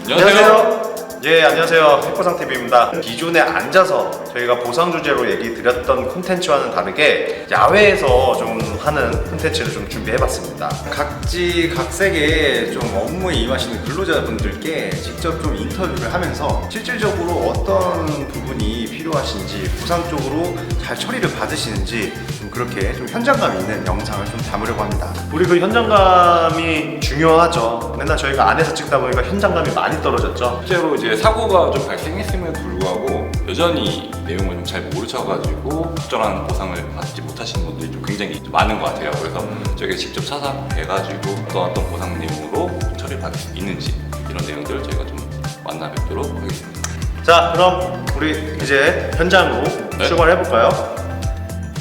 안녕하세요. 예, 안녕하세요. 핵보상TV입니다. 기존에 앉아서 저희가 보상 주제로 얘기 드렸던 콘텐츠와는 다르게 야외에서 좀 하는 콘텐츠를 좀 준비해봤습니다. 각지각색의 좀 업무에 임하시는 근로자분들께 직접 좀 인터뷰를 하면서 실질적으로 어떤 부분이 필요하신지 보상 쪽으로 잘 처리를 받으시는지 좀 그렇게 좀 현장감 있는 영상을 좀 담으려고 합니다. 우리 그 현장감이 중요하죠. 맨날 저희가 안에서 찍다 보니까 현장감이 많이 떨어졌죠. 실제로 이제 사고가 좀 발생했음에도 불구하고 여전히 내용을 좀 잘 모르셔가지고 적절한 보상을 받지 못하시는 분들이 좀 굉장히 많은 것 같아요. 그래서 저희가 직접 찾아뵈가지고 어떤 보상 내용으로 처리를 받을 수 있는지 이런 내용들을 저희가 좀 만나 뵙도록 하겠습니다. 자, 그럼 우리 이제 현장으로 네. 출발해볼까요?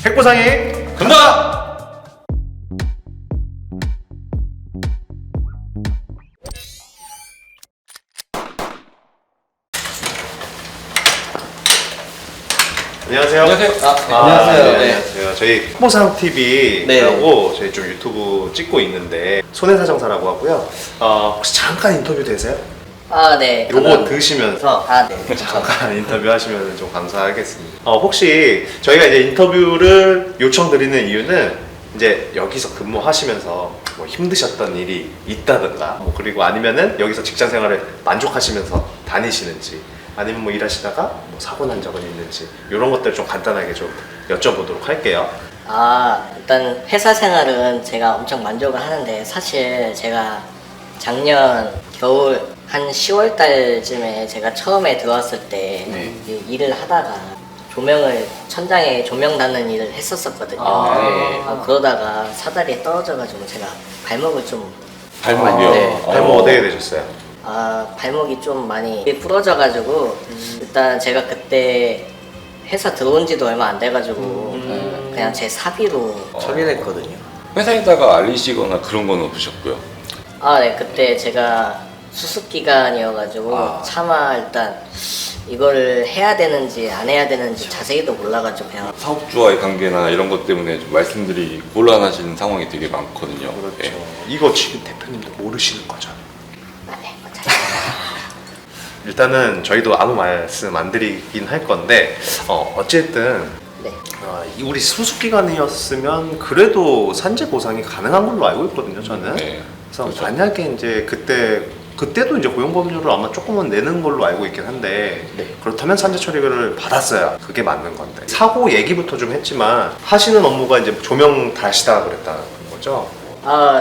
핵보상이 간다! 안녕하세요. 안녕하세요. 안녕하세요. 네, 네. 안녕하세요. 저희 핵보상 TV라고 저희 좀 유튜브 찍고 있는데 손해사정사라고 하고요. 혹시 잠깐 인터뷰 되세요? 아, 네. 요거 드시면서 네. 잠깐 인터뷰 하시면 좀 감사하겠습니다. 혹시 저희가 이제 인터뷰를 요청드리는 이유는 이제 여기서 근무하시면서 뭐 힘드셨던 일이 있다든가 그리고 아니면은 여기서 직장 생활을 만족하시면서 다니시는지 아니면 뭐 일하시다가 뭐 사고 난 적은 있는지 이런 것들 좀 간단하게 좀 여쭤보도록 할게요. 일단 회사 생활은 제가 엄청 만족을 하는데 사실 제가 작년 겨울 한 10월 달쯤에 제가 처음에 들어왔을 때 이 일을 하다가 천장에 조명 닿는 일을 했었거든요. 그러다가 사다리에 떨어져가지고 제가 발목을 좀 발목이요? 네. 발목 어떻게 되셨어요? 발목이 좀 많이 부러져가지고 일단 제가 그때 회사 들어온 지도 얼마 안 돼가지고 그냥 제 사비로 처리했거든요. 회사에다가 알리시거나 그런 건 없으셨고요. 네. 그때 제가 수습 기간이어가지고 차마 일단 이걸 해야 되는지 안 해야 되는지 자세히도 몰라가지고 그냥 사업주와의 관계나 이런 것 때문에 좀 말씀드리기 곤란하신 상황이 되게 많거든요. 그렇죠. 예. 이거 지금 대표님도 모르시는 거죠? 네, 맞아요. 일단은 저희도 아무 말씀 안 드리긴 할 건데 어쨌든 네. 우리 수습 기간이었으면 그래도 산재 보상이 가능한 걸로 알고 있거든요, 저는. 네. 그래서 그렇죠. 만약에 이제 그때도 이제 고용보험료를 아마 조금은 내는 걸로 알고 있긴 한데 그렇다면 산재 처리를 받았어야 그게 맞는 건데 사고 얘기부터 좀 했지만 하시는 업무가 이제 조명 다시다 그랬다는 거죠?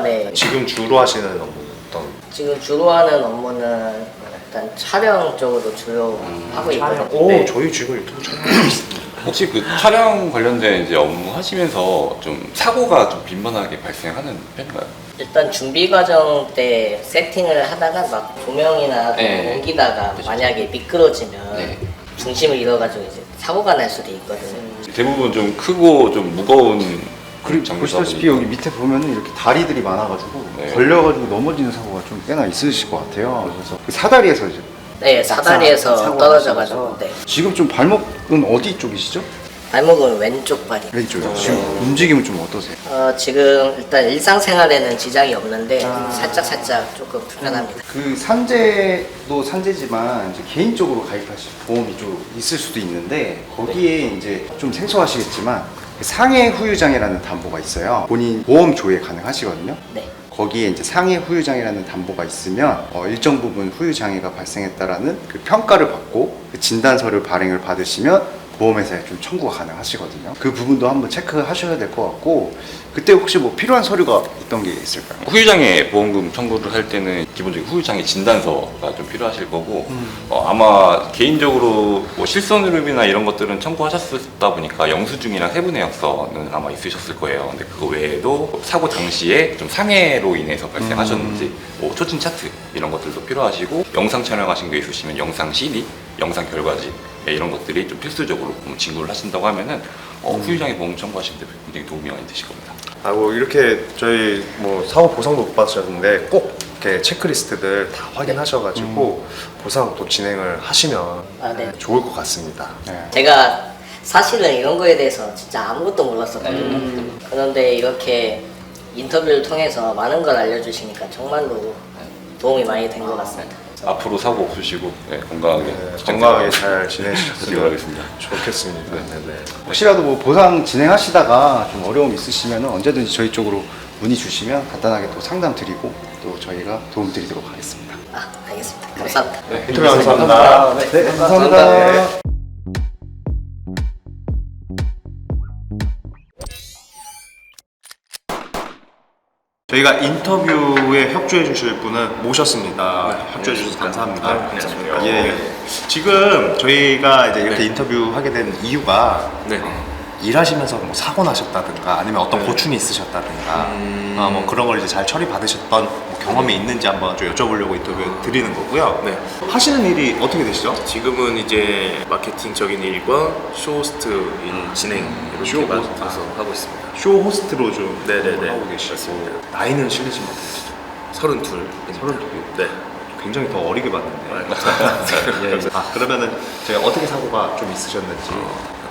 네. 지금 주로 하시는 업무는 어떤? 지금 주로 하는 업무는 일단 촬영 쪽으로 주로 하고 있거든요. 저희 지금 유튜브 촬영하고 있습니다. 혹시 그 촬영 관련된 이제 업무 하시면서 좀 사고가 좀 빈번하게 발생하는 편인가요? 일단 준비 과정 때 세팅을 하다가 막 조명이나 네. 옮기다가 만약에 미끄러지면 중심을 잃어가지고 이제 사고가 날 수도 있거든요. 대부분 좀 크고 좀 무거운 그리고 장비다 보시다시피 보니까. 여기 밑에 보면은 이렇게 다리들이 많아가지고 네. 걸려가지고 넘어지는 사고가 좀 꽤나 있으실 것 같아요. 그래서 그 사다리에서 이제 네, 사다리에서 사고가 떨어져가지고 나셔서. 네. 지금 좀 발목은 어디 쪽이시죠? 발목은 왼쪽 발이. 왼쪽이요. 지금 움직임은 좀 어떠세요? 지금 일단 일상생활에는 지장이 없는데 살짝 조금 불편합니다. 그 산재도 산재지만 이제 개인적으로 가입하실 보험이 좀 있을 수도 있는데 거기에 이제 좀 생소하시겠지만 그 상해 후유장애라는 담보가 있어요. 본인 보험 조회 가능하시거든요. 네. 거기에 이제 상해 후유장애라는 담보가 있으면 일정 부분 후유장애가 발생했다라는 그 평가를 받고 그 진단서를 발행을 받으시면 보험회사에 좀 청구가 가능하시거든요. 그 부분도 한번 체크하셔야 될 것 같고 그때 혹시 뭐 필요한 서류가 어떤 게 있을까요? 후유장애 보험금 청구를 할 때는 기본적인 후유장애 진단서가 좀 필요하실 거고 아마 개인적으로 뭐 실손의료비나 이런 것들은 청구하셨다 보니까 영수증이나 세부내역서는 아마 있으셨을 거예요. 근데 그거 외에도 사고 당시에 좀 상해로 인해서 발생하셨는지 뭐 초진 차트 이런 것들도 필요하시고 영상 촬영하신 게 있으시면 영상 CD, 영상 결과지 이런 것들이 좀 필수적으로 진구를 하신다고 하면은 후유장애 보험 청구하시는 데 굉장히 도움이 많이 되실 겁니다. 이렇게 저희 뭐 사고 보상도 못 받으셨는데 꼭 이렇게 체크리스트들 다 확인하셔가지고 보상 또 진행을 하시면 네. 좋을 것 같습니다. 제가 사실은 이런 거에 대해서 진짜 아무것도 몰랐었거든요. 그런데 이렇게 인터뷰를 통해서 많은 걸 알려주시니까 정말로 도움이 많이 된 것 같습니다. 앞으로 사고 없으시고 건강하게 건강하게 잘 지내시길 바라겠습니다. 좋겠습니다. 네네. 혹시라도 뭐 보상 진행하시다가 좀 어려움 있으시면 언제든지 저희 쪽으로 문의 주시면 간단하게 또 상담 드리고 또 저희가 도움 드리도록 하겠습니다. 아, 알겠습니다. 감사합니다. 인터뷰 감사합니다. 네, 감사합니다. 저희가 인터뷰에 협조해 주실 분을 모셨습니다. 협조해 주셔서 감사합니다. 감사합니다. 예. 지금 저희가 이제 이렇게 인터뷰하게 된 이유가 일하시면서 뭐 사고 나셨다든가 아니면 어떤 고충이 있으셨다든가 뭐 그런 걸 이제 잘 처리 받으셨던 뭐 경험이 있는지 한번 좀 여쭤보려고 인터뷰 드리는 거고요. 네. 하시는 일이 어떻게 되시죠? 지금은 이제 마케팅적인 일과 쇼호스트 일 진행 이렇게 맡아서 하고 있습니다. 쇼 호스트로 좀 네네네. 하고 계시고 맞습니다. 나이는 실례지만 어떻게 되시죠? 32. 32. 네. 굉장히 더 어리게 봤는데. 예. 아, 그러면은 제가 어떻게 사고가 좀 있으셨는지.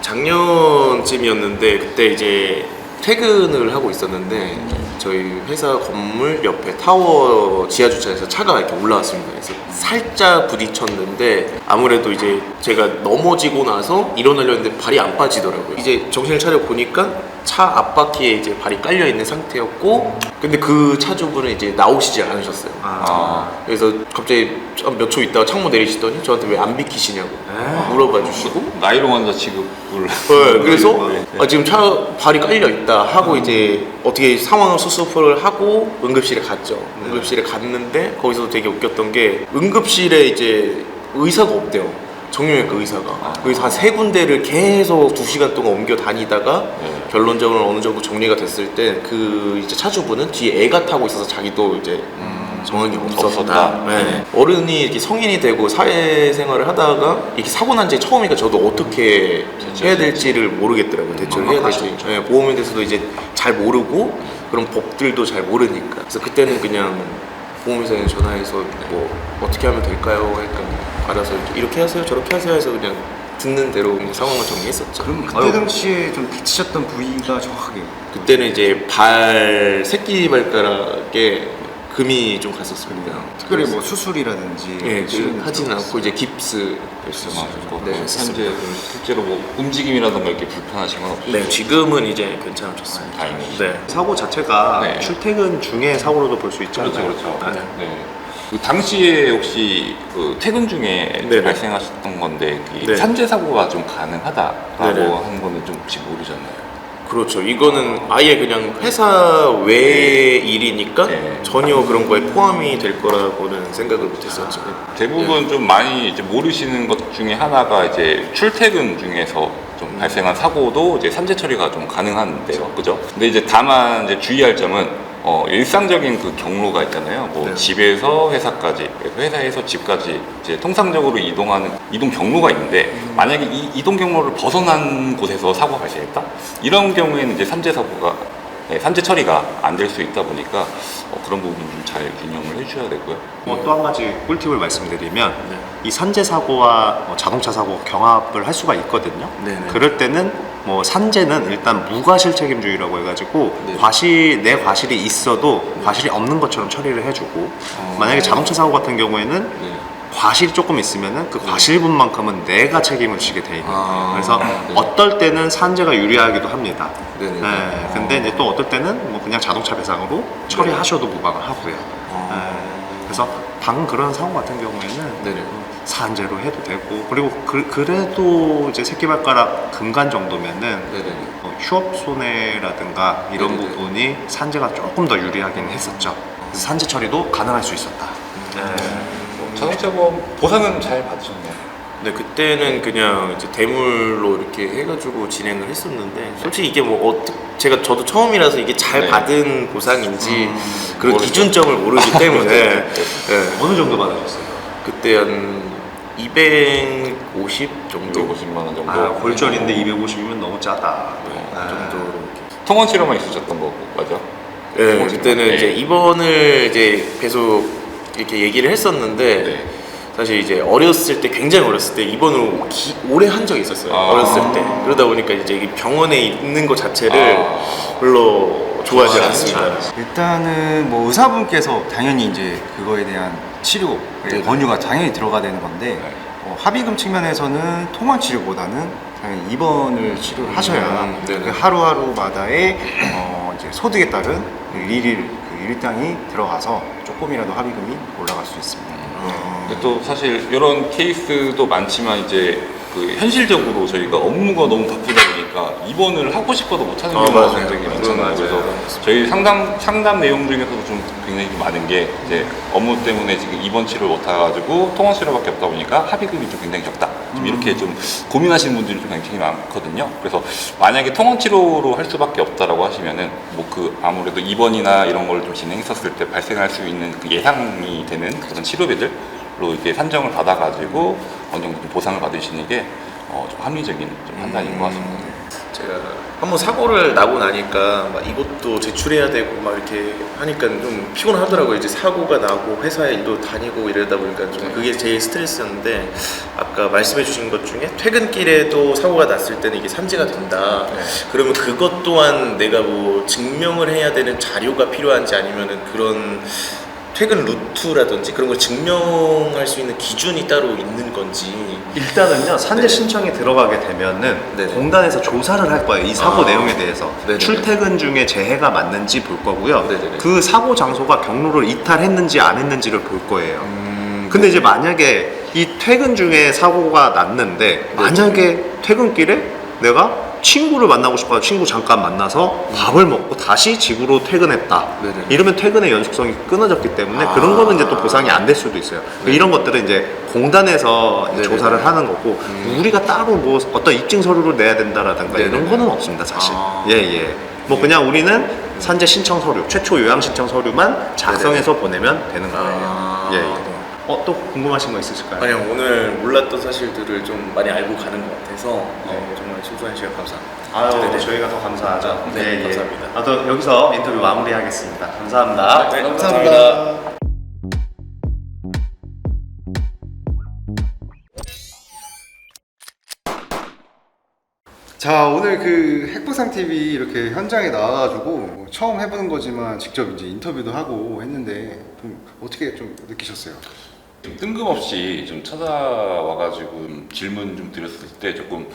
작년쯤이었는데 그때 이제 퇴근을 하고 있었는데 저희 회사 건물 옆에 타워 지하 주차장에서 차가 이렇게 올라왔습니다. 그래서 살짝 부딪혔는데 아무래도 이제 제가 넘어지고 나서 일어나려 했는데 발이 안 빠지더라고요. 이제 정신을 차려 보니까 차 앞바퀴에 이제 발이 깔려 있는 상태였고 근데 그 차주분은 이제 나오시지 않으셨어요. 그래서 갑자기 몇 초 있다가 창문 내리시더니 저한테 왜 안 비키시냐고 물어봐 주시고 나이로 먼저 지급을 네, 그래서 지금 차 발이 깔려 있다 하고 이제 어떻게 상황을 수습을 하고 응급실에 갔죠. 응급실에 갔는데 거기서 되게 웃겼던 게 응급실에 이제 의사가 없대요. 정형외과 의사가. 그래서 한 3군데를 계속 2시간 동안 옮겨 다니다가 결론적으로 어느 정도 정리가 됐을 때 그 이제 차주분은 뒤에 애가 타고 있어서 자기도 이제 정황이 없었다. 네. 어른이 이렇게 성인이 되고 사회생활을 하다가 이렇게 사고 난 지 처음이니까 저도 어떻게 해야 될지를 모르겠더라고요. 대처를 해야 될지. 네, 보험에 대해서도 이제 잘 모르고 그런 법들도 잘 모르니까. 그래서 그때는 그냥 보험회사에 전화해서 뭐 어떻게 하면 될까요? 그러니까 알아서 이렇게 하세요, 저렇게 하세요 해서 그냥 듣는 대로 상황을 정리했었죠. 그럼 그때 당시에 좀 다치셨던 부위가 정확하게 그때는 이제 새끼 발가락에 금이 좀 갔었습니다. 특별히 뭐 수술이라든지 예, 치료는 하지는 않고 이제 깁스 맞고 네, 현재 실제로 뭐 움직임이라든가 이렇게 불편하신 건 없으세요? 네, 지금은 이제 괜찮아졌습니다. 다행히. 네. 사고 자체가 네. 출퇴근 중에 사고로도 볼 수 있잖아요. 그렇죠. 네. 네. 그 당시에 혹시 그 퇴근 중에 네네. 발생하셨던 건데 그 네. 산재 사고가 좀 가능하다라고 네네. 하는 거는 좀 혹시 모르셨나요? 그렇죠. 이거는 아예 그냥 회사 외 일이니까 네. 전혀 그런 거에 포함이 될 거라고는 생각을 못했었죠. 대부분 좀 많이 이제 모르시는 것 중에 하나가 이제 출퇴근 중에서 좀 발생한 사고도 이제 산재 처리가 좀 가능한데요, 그죠? 근데 이제 다만 이제 주의할 점은 일상적인 그 경로가 있잖아요. 뭐 네. 집에서 회사까지, 그래서 회사에서 집까지 이제 통상적으로 이동하는 이동 경로가 있는데 만약에 이 이동 경로를 벗어난 곳에서 사고가 발생했다? 이런 경우에는 이제 산재 사고가 산재 처리가 안 될 수 있다 보니까 그런 부분 좀 잘 균형을 해주셔야 되고요. 또 한 가지 꿀팁을 말씀드리면 이 산재 사고와 자동차 사고 경합을 할 수가 있거든요. 네네. 그럴 때는 뭐 산재는 일단 무과실책임주의라고 해가지고 네. 내 과실이 있어도 과실이 없는 것처럼 처리를 해주고 만약에 자동차 사고 같은 경우에는 과실이 조금 있으면은 그 과실분만큼은 내가 책임을 지게 돼 있는 거예요. 그래서 어떨 때는 산재가 유리하기도 합니다. 네네. 네, 근데 이제 또 어떨 때는 뭐 그냥 자동차 배상으로 처리하셔도 무방을 하고요. 네, 그래서 방금 그런 사고 같은 경우에는 네네. 산재로 해도 되고 그리고 그래도 이제 새끼발가락 금간 정도면은 네네. 휴업 손해라든가 이런 네네네. 부분이 산재가 조금 더 유리하긴 했었죠. 그래서 산재 처리도 가능할 수 있었다. 자동차 보험 보상은 잘 받으셨나요? 네, 그때는 그냥 이제 대물로 이렇게 해가지고 진행을 했었는데 솔직히 이게 뭐 저도 처음이라서 이게 잘 네. 받은 보상인지 그런 모르죠. 기준점을 모르기 때문에 네. 어느 정도 받으셨어요? 그때 한 250 정도 250만 원 정도. 아, 골절인데 250이면 너무 짜다. 정도로 통원 치료만 있으셨던 거고 맞아? 네, 그때는 네. 이제 입원을 이제 계속 이렇게 얘기를 했었는데 네. 사실 이제 어렸을 때 굉장히 어렸을 때 입원을 오래 한 적이 있었어요. 어렸을 때. 그러다 보니까 이제 이 병원에 있는 것 자체를 별로 좋아하지 않습니다. 일단은 뭐 의사분께서 당연히 이제 그거에 대한 치료 권유가 당연히 들어가야 되는 건데 합의금 측면에서는 통원 치료보다는 당연히 입원을 치료를 하셔야 네네. 그 하루하루마다의 이제 소득에 따른 일당이 들어가서 조금이라도 합의금이 올라갈 수 있습니다. 근데 또 사실 이런 케이스도 많지만 이제 그 현실적으로 저희가 업무가 너무 바쁘다 보니까 입원을 하고 싶어도 못하는 경우가 맞아요. 굉장히 그건 많잖아요. 맞아요. 그래서 저희 상담 내용 중에서도 좀 굉장히 좀 많은 게 이제 업무 때문에 지금 입원 치료를 못 해가지고 통원 치료밖에 없다 보니까 합의금이 좀 굉장히 적다. 좀 이렇게 좀 고민하시는 분들이 좀 굉장히 많거든요. 그래서 만약에 통원 치료로 할 수밖에 없다라고 하시면은 뭐 그 아무래도 입원이나 이런 걸 좀 진행했었을 때 발생할 수 있는 그 예상이 되는 그런 치료비들로 이렇게 산정을 받아가지고 어느 정도 좀 보상을 받으시는 게 좀 합리적인 좀 판단인 것 같습니다. 제가 한번 사고를 나고 나니까 막 이것도 제출해야 되고 막 이렇게 하니까 좀 피곤하더라고요. 이제 사고가 나고 회사에 일도 다니고 이러다 보니까 좀 그게 제일 스트레스였는데 아까 말씀해 주신 것 중에 퇴근길에도 사고가 났을 때는 이게 산재가 된다. 그러면 그것 또한 내가 뭐 증명을 해야 되는 자료가 필요한지 아니면은 그런 퇴근 루트라든지 그런 걸 증명할 수 있는 기준이 따로 있는 건지. 일단은요 산재 신청이 들어가게 되면은 네네. 공단에서 조사를 할 거예요. 이 사고 내용에 대해서 네네네. 출퇴근 중에 재해가 맞는지 볼 거고요. 네네네. 그 사고 장소가 경로를 이탈했는지 안 했는지를 볼 거예요. 근데 이제 만약에 이 퇴근 중에 사고가 났는데 만약에 퇴근길에 내가 친구를 만나고 싶어서 친구 잠깐 만나서 밥을 먹고 다시 집으로 퇴근했다. 네네. 이러면 퇴근의 연속성이 끊어졌기 때문에 그런 거는 이제 또 보상이 안 될 수도 있어요. 이런 것들은 이제 공단에서 이제 네네네. 조사를 하는 거고 우리가 따로 뭐 어떤 입증 서류를 내야 된다라든가 이런 네네네. 거는 없습니다, 사실. 아. 예. 뭐 그냥 우리는 산재 신청 서류, 최초 요양 신청 서류만 작성해서 보내면 되는 거예요. 예. 또 궁금하신 거 있으실까요? 아니요, 오늘 몰랐던 사실들을 좀 많이 알고 가는 것 같아서 정말 소소한 시간 감사합니다. 아유, 네네. 저희가 더 감사하죠. 네, 감사합니다. 또 여기서 인터뷰 마무리하겠습니다. 감사합니다. 네, 감사합니다. 자, 오늘 그 핵보상 TV 이렇게 현장에 나와가지고 처음 해보는 거지만 직접 이제 인터뷰도 하고 했는데 좀 어떻게 좀 느끼셨어요? 좀 뜬금없이 좀 찾아와가지고 질문 좀 드렸을 때 조금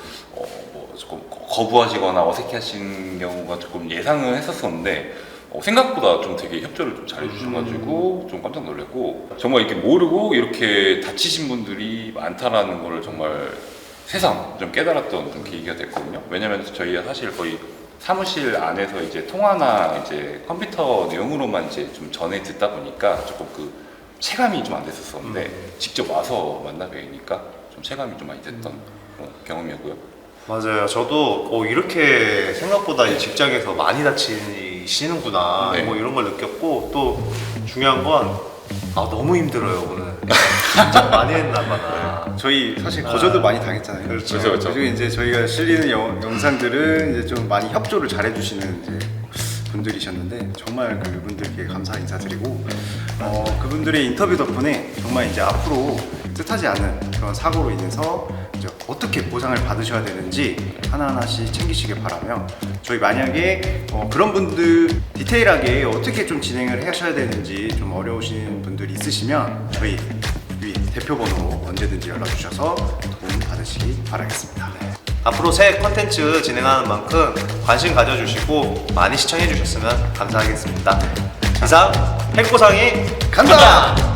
조금 거부하시거나 어색해하시는 경우가 조금 예상은 했었었는데 생각보다 좀 되게 협조를 좀 잘해주셔가지고 좀 깜짝 놀랐고 정말 이렇게 모르고 이렇게 다치신 분들이 많다라는 거를 정말 새삼 좀 깨달았던 좀 계기가 됐거든요. 왜냐면 저희가 사실 거의 사무실 안에서 이제 통화나 이제 컴퓨터 내용으로만 이제 좀 전해 듣다 보니까 조금 그 체감이 좀 안 됐었는데 직접 와서 만나 뵈니까 좀 체감이 좀 많이 됐던 그런 경험이었고요. 맞아요. 저도 이렇게 생각보다 이 직장에서 많이 다치시는구나 네. 뭐 이런 걸 느꼈고 또 중요한 건 너무 힘들어요 오늘. 진짜 많이 했나 봐나. 저희 사실 거절도 많이 당했잖아요. 그렇죠. 그렇죠. 그리고 이제 저희가 실리는 영상들은 이제 좀 많이 협조를 잘해주시는 이제 분들이셨는데 정말 그분들께 감사 인사드리고 그분들의 인터뷰 덕분에 정말 이제 앞으로 뜻하지 않은 그런 사고로 인해서 이제 어떻게 보상을 받으셔야 되는지 하나하나씩 챙기시길 바라며 저희 만약에 그런 분들 디테일하게 어떻게 좀 진행을 하셔야 되는지 좀 어려우신 분들이 있으시면 저희 위 대표번호로 언제든지 연락 주셔서 도움 받으시기 바라겠습니다. 앞으로 새 컨텐츠 진행하는 만큼 관심 가져주시고 많이 시청해 주셨으면 감사하겠습니다. 이상 핵보상이 간다!